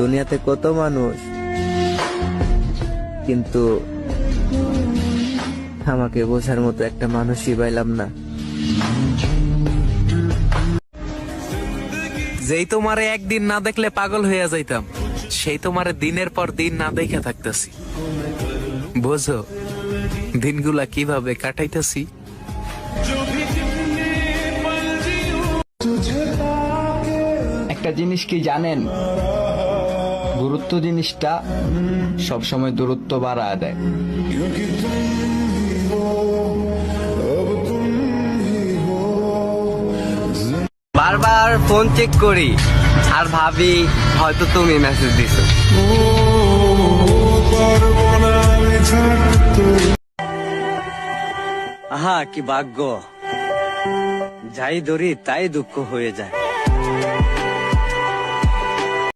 দুনিয়াতে কত মানুষ, কিন্তু আমাকে বোঝার মতো একটা মানুষই পাইলাম না। যেই তোমারে একদিন না দেখলে পাগল হইয়া যাইতাম, সেই তোমারে দিনের পর দিন না দেখে থাকতেছি। বোঝো দিনগুলা কিভাবে কাটাইতেছি। একটা জিনিস কি জানেন, গুরুত্ব জিনিসটা সবসময় দূরত্ব বাড়ায় দেয়। বারবার ফোন চেক করি আর ভাবি হয়তো তুমি মেসেজ দিছো। আহা কি ভাগ্য, যাই ধরি তাই দুঃখ হয়ে যায়।